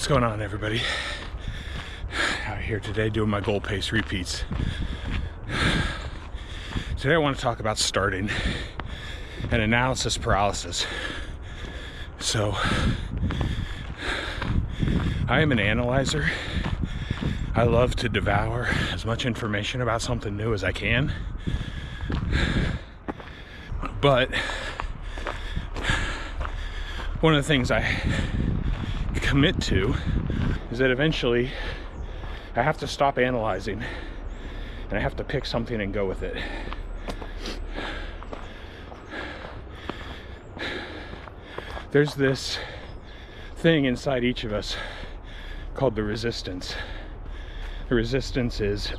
What's going on, everybody? Out here today doing my goal pace repeats. Today I want to talk about starting and analysis paralysis. So I am an analyzer. I love to devour as much information about something new as I can. But one of the things I commit to is that eventually I have to stop analyzing and I have to pick something and go with it. There's this thing inside each of us called the resistance. The resistance is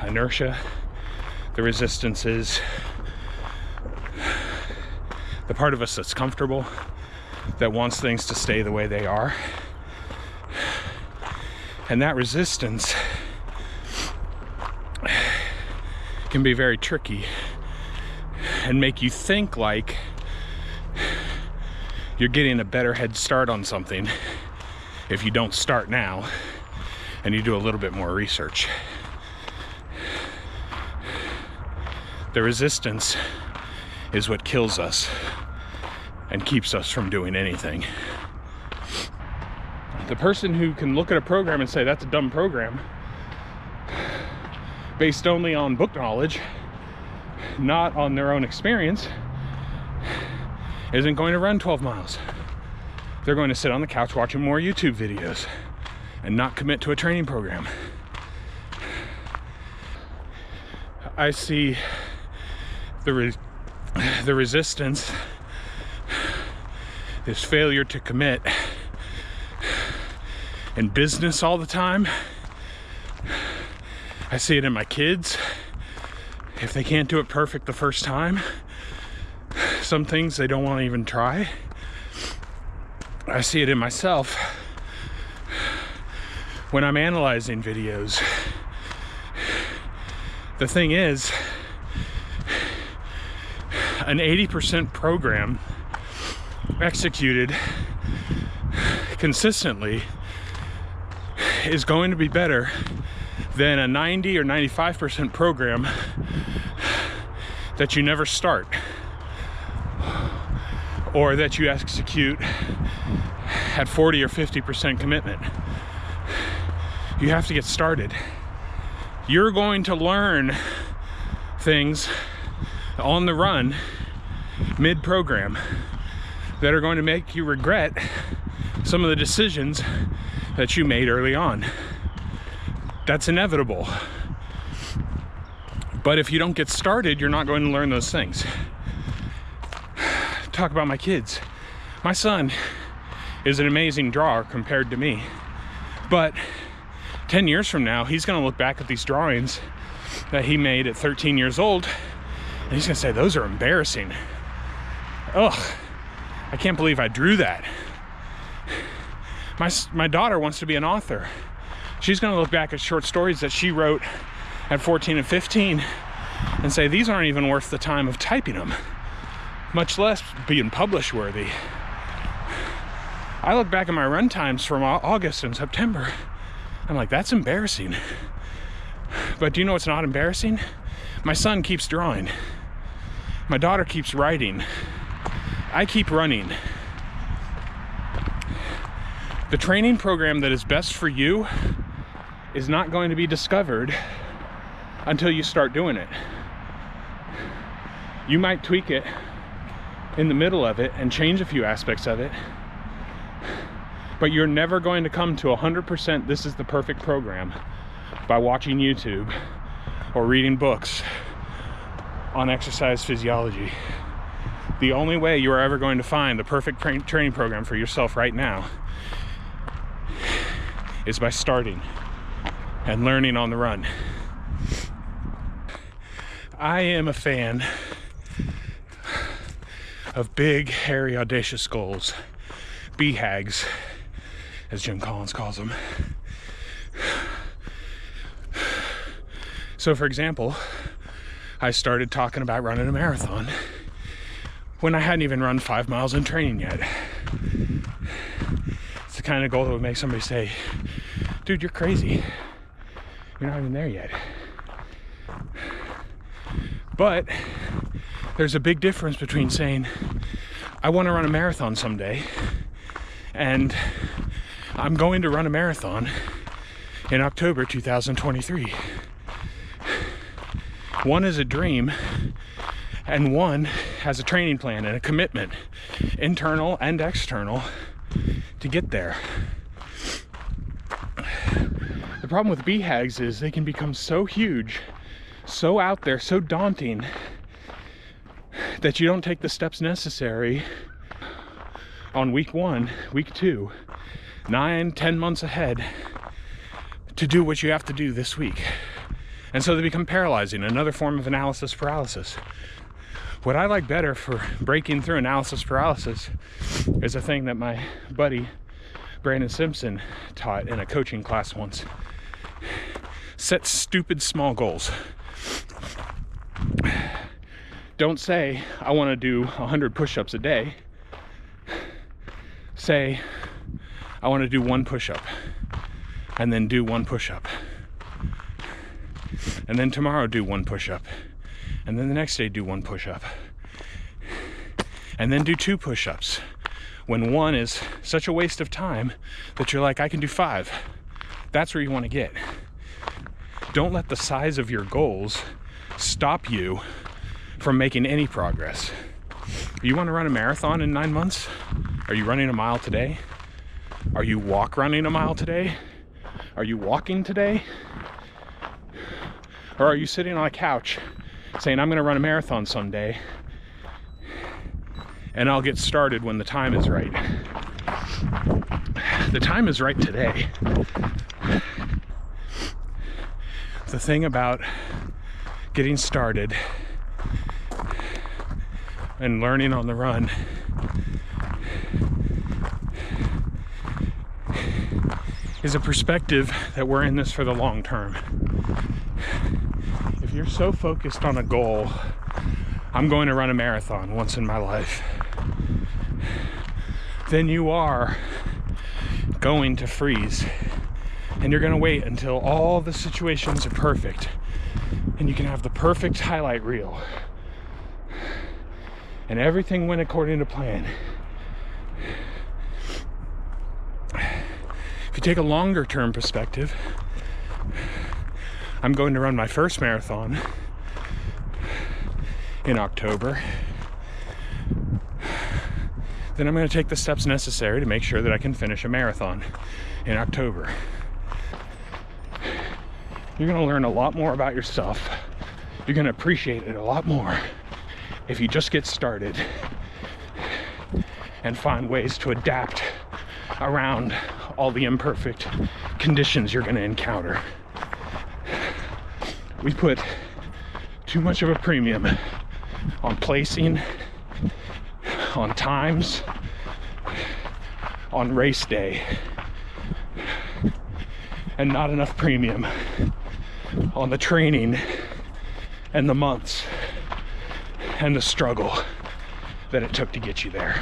inertia. The resistance is the part of us that's comfortable, that wants things to stay the way they are. And that resistance can be very tricky and make you think like you're getting a better head start on something if you don't start now and you do a little bit more research. The resistance is what kills us and keeps us from doing anything. The person who can look at a program and say that's a dumb program based only on book knowledge, not on their own experience, isn't going to run 12 miles. They're going to sit on the couch watching more YouTube videos and not commit to a training program. I see the resistance, this failure to commit in business all the time. I see it in my kids. If they can't do it perfect the first time, some things they don't want to even try. I see it in myself when I'm analyzing videos. The thing is, an 80% program executed consistently is going to be better than a 90 or 95% program that you never start or that you execute at 40 or 50% commitment. You have to get started. You're going to learn things on the run mid-program that are going to make you regret some of the decisions that you made early on. That's inevitable. But if you don't get started, you're not going to learn those things. Talk about my kids. My son is an amazing drawer compared to me. But 10 years from now, he's going to look back at these drawings that he made at 13 years old, and he's going to say, those are embarrassing. Ugh, I can't believe I drew that. My daughter wants to be an author. She's going to look back at short stories that she wrote at 14 and 15 and say, these aren't even worth the time of typing them, much less being publish worthy. I look back at my run times from August and September. I'm like, that's embarrassing. But do you know what's not embarrassing? My son keeps drawing. My daughter keeps writing. I keep running. The training program that is best for you is not going to be discovered until you start doing it. You might tweak it in the middle of it and change a few aspects of it, but you're never going to come to 100% this is the perfect program by watching YouTube or reading books on exercise physiology. The only way you are ever going to find the perfect training program for yourself right now is by starting and learning on the run. I am a fan of big, hairy, audacious goals, BHAGs, as Jim Collins calls them. So for example, I started talking about running a marathon when I hadn't even run 5 miles in training yet. It's the kind of goal that would make somebody say, dude, you're crazy. You're not even there yet. But there's a big difference between saying, I want to run a marathon someday, and I'm going to run a marathon in October 2023. One is a dream, and one has a training plan and a commitment, internal and external, to get there. The problem with BHAGs is they can become so huge, so out there, so daunting, that you don't take the steps necessary on week 1, week 2, 9, 10 months ahead to do what you have to do this week. And so they become paralyzing, another form of analysis paralysis. What I like better for breaking through analysis paralysis is a thing that my buddy Brandon Simpson taught in a coaching class once. Set stupid small goals. Don't say, I want to do 100 push-ups a day. Say, I want to do 1 push-up, and then do 1 push-up. And then tomorrow do 1 push-up. And then the next day do 1 push-up. And then do 2 push-ups. When 1 is such a waste of time that you're like, I can do 5. That's where you want to get. Don't let the size of your goals stop you from making any progress. You want to run a marathon in 9 months? Are you running a mile today? Are you running a mile today? Are you walking today? Or are you sitting on a couch saying, I'm going to run a marathon someday, and I'll get started when the time is right? The time is right today. The thing about getting started and learning on the run is a perspective that we're in this for the long term. If you're so focused on a goal, I'm going to run a marathon once in my life, then you are going to freeze, and you're going to wait until all the situations are perfect and you can have the perfect highlight reel and everything went according to plan. If you take a longer term perspective, I'm going to run my first marathon in October. Then I'm going to take the steps necessary to make sure that I can finish a marathon in October. You're going to learn a lot more about yourself. You're going to appreciate it a lot more if you just get started and find ways to adapt around all the imperfect conditions you're going to encounter. We put too much of a premium on placing, on times, on race day, and not enough premium on the training and the months and the struggle that it took to get you there.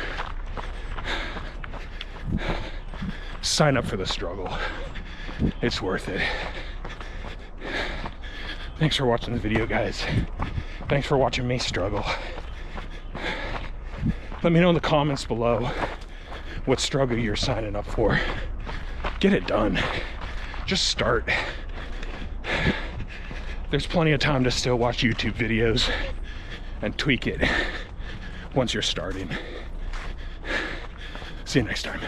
Sign up for the struggle. It's worth it. Thanks for watching the video, guys. Thanks for watching me struggle. Let me know in the comments below what struggle you're signing up for. Get it done. Just start. There's plenty of time to still watch YouTube videos and tweak it once you're starting. See you next time.